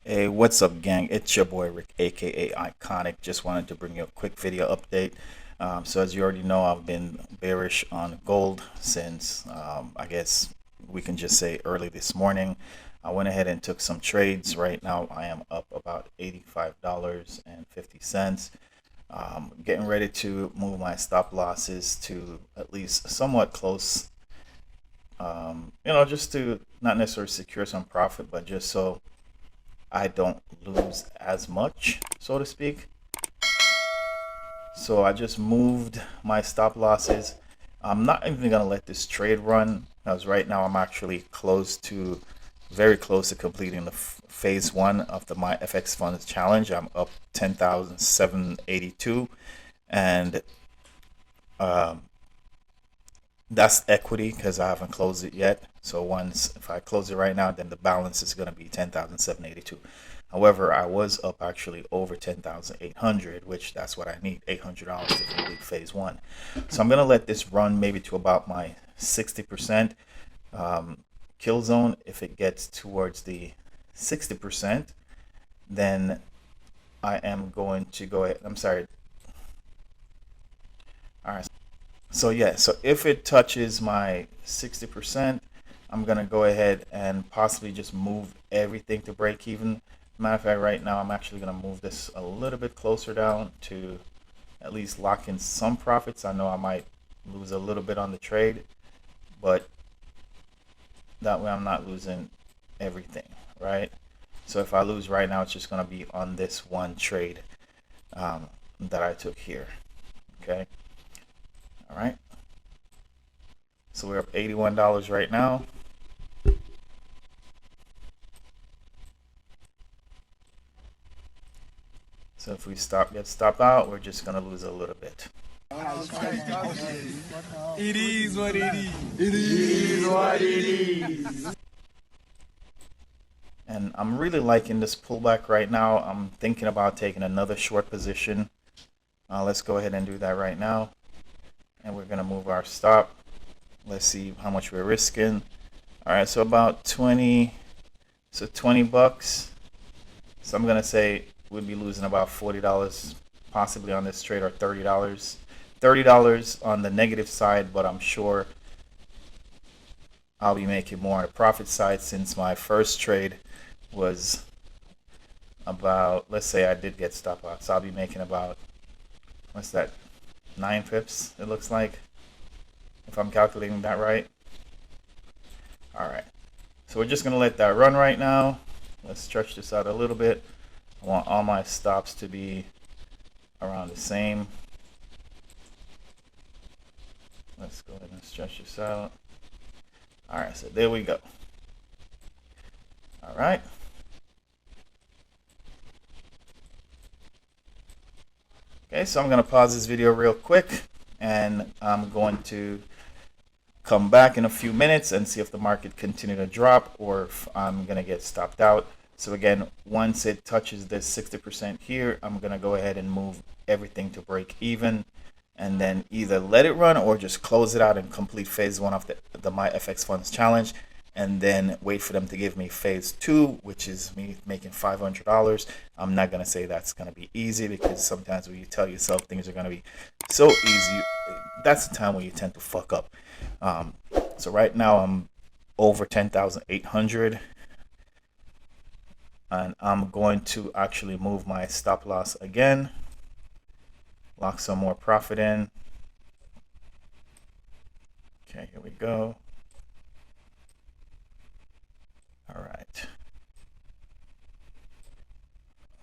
Hey, what's up, gang? It's your boy Rick, aka Iconic. Just wanted to bring you a quick video update. So, as you already know, I've been bearish on gold since I guess we can just say early this morning. I went ahead and took some trades. Right now, I am up about $85.50. Getting ready to move my stop losses to at least somewhat close. Just to not necessarily secure some profit, but just so I don't lose as much, so to speak. So I just moved my stop losses. I'm not even gonna let this trade run because right now I'm actually very close to completing the phase one of the My FX Funds challenge. I'm up 10,782, and um, that's equity because I haven't closed it yet. So if I close it right now, then the balance is going to be 10,782. However, I was up actually over 10,800, which that's what I need, $800 to complete phase one. So I'm going to let this run maybe to about my 60% kill zone. If it gets towards the 60%, then I am going to go ahead. I'm sorry. All right. So yeah, so if it touches my 60%, I'm gonna go ahead and possibly just move everything to break even. Matter of fact, right now I'm actually gonna move this a little bit closer down to at least lock in some profits. I know I might lose a little bit on the trade, but that way I'm not losing everything, right? So if I lose right now, it's just gonna be on this one trade that I took here, okay? All right. So we're up $81 right now. So if we get stopped out, we're just gonna lose a little bit. It is what it is. It is what it is. And I'm really liking this pullback right now. I'm thinking about taking another short position. Let's go ahead and do that right now. And we're gonna move our stop. Let's see how much we're risking. All right, so about 20, so 20 bucks. So I'm gonna say we'd be losing about $40 possibly on this trade, or $30. $30 on the negative side, but I'm sure I'll be making more on the profit side since my first trade was about, let's say I did get stop out, so I'll be making about, what's that, 9 pips it looks like, if I'm calculating that right. All right, so we're just gonna let that run right now. Let's stretch this out a little bit. I want all my stops to be around the same. Let's go ahead and stretch this out. All right, so there we go. All right. Okay, so I'm going to pause this video real quick, and I'm going to come back in a few minutes and see if the market continue to drop or if I'm going to get stopped out. So again, once it touches this 60% here, I'm going to go ahead and move everything to break even, and then either let it run or just close it out and complete phase one of the My FX Funds challenge, and then wait for them to give me phase two, which is me making $500. I'm not going to say that's going to be easy, because sometimes when you tell yourself things are going to be so easy, that's the time when you tend to fuck up. So right now I'm over 10,800, and I'm going to actually move my stop loss again, lock some more profit in. Okay, here we go. All right.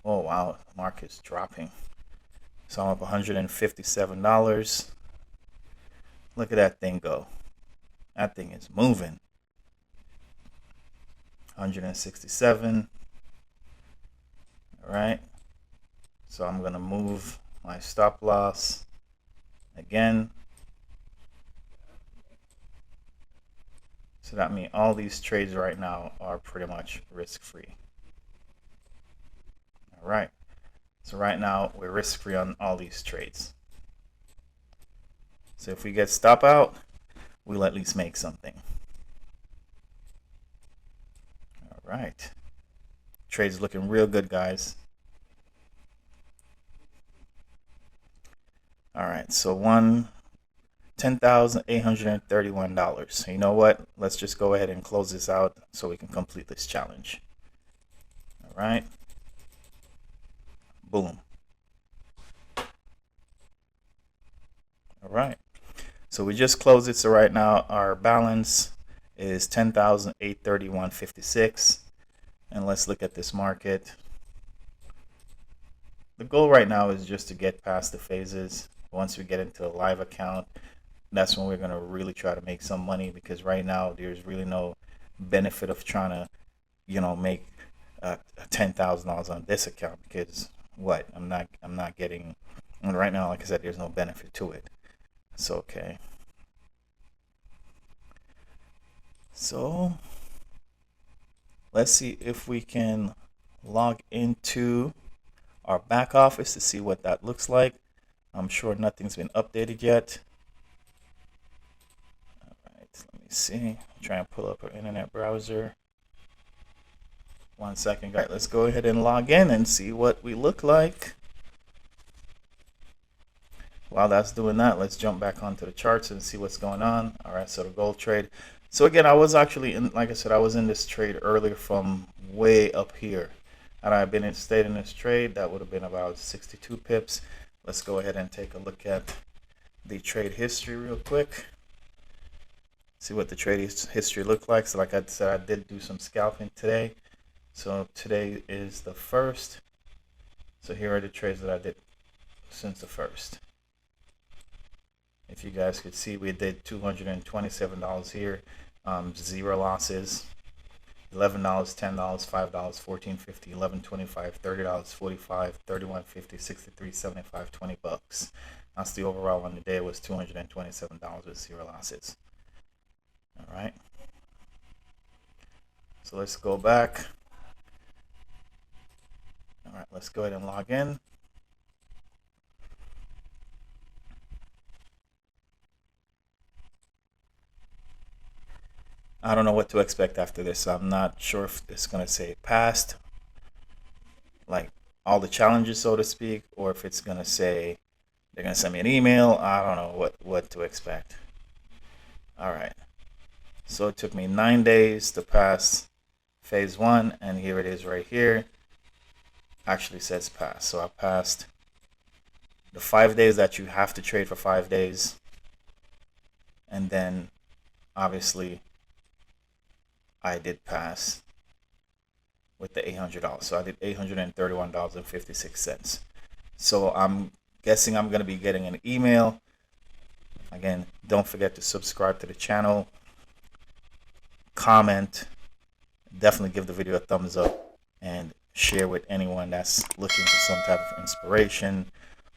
Oh wow, the market's dropping. So I'm up $157. Look at that thing go. That thing is moving. 167. All right. So I'm gonna move my stop loss again. So that means all these trades right now are pretty much risk-free. All right. So right now we're risk-free on all these trades. So if we get stop out, we'll at least make something. All right. Trade's looking real good, guys. All right, so $10,831. You know what? Let's just go ahead and close this out so we can complete this challenge. All right. Boom. All right. So we just closed it. So right now our balance is 10,831.56. And let's look at this market. The goal right now is just to get past the phases. Once we get into a live account, that's when we're going to really try to make some money, because right now there's really no benefit of trying to, make $10,000 on this account, because I'm not getting, and right now, like I said, there's no benefit to it. So, okay. So let's see if we can log into our back office to see what that looks like. I'm sure nothing's been updated yet. All right, let me see. Try and pull up our internet browser. 1 second, guys. Let's go ahead and log in and see what we look like. While that's doing that, let's jump back onto the charts and see what's going on. All right, so the gold trade. So again, I was actually in, like I said, I was in this trade earlier from way up here. Had I stayed in this trade, that would have been about 62 pips. Let's go ahead and take a look at the trade history real quick. See what the trade history looked like. So like I said, I did do some scalping today. So today is the 1st. So here are the trades that I did since the 1st. If you guys could see, we did $227 here, 0 losses. $11, $10, $5, $14.50, $11.25, $30, $45, $31.50, $63, $75, $20. That's the overall on the day. It was $227 with 0 losses. All right. So let's go back. All right, let's go ahead and log in. I don't know what to expect after this. I'm not sure if it's going to say passed, like all the challenges, so to speak, or if it's going to say they're going to send me an email. I don't know what to expect. All right. So it took me 9 days to pass phase 1, and here it is right here. Actually says pass. So I passed the 5 days that you have to trade for 5 days. And then obviously I did pass with the $800. So I did $831.56. So I'm guessing I'm going to be getting an email. Again, don't forget to subscribe to the channel, comment, definitely give the video a thumbs up, and share with anyone that's looking for some type of inspiration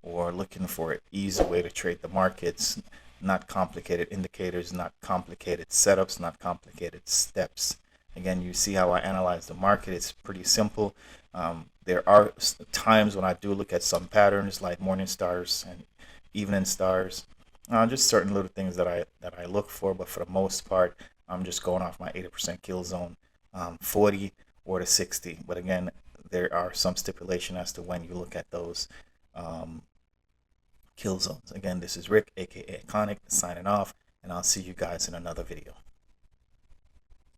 or looking for an easy way to trade the markets. Not complicated indicators, not complicated setups, not complicated steps. Again, you see how I analyze the market. It's pretty simple. There are times when I do look at some patterns like morning stars and evening stars. Just certain little things that I look for, but for the most part, I'm just going off my 80% kill zone, 40 or to 60. But again, there are some stipulation as to when you look at those kill zones. Again, this is Rick, aka Iconic, signing off, and I'll see you guys in another video.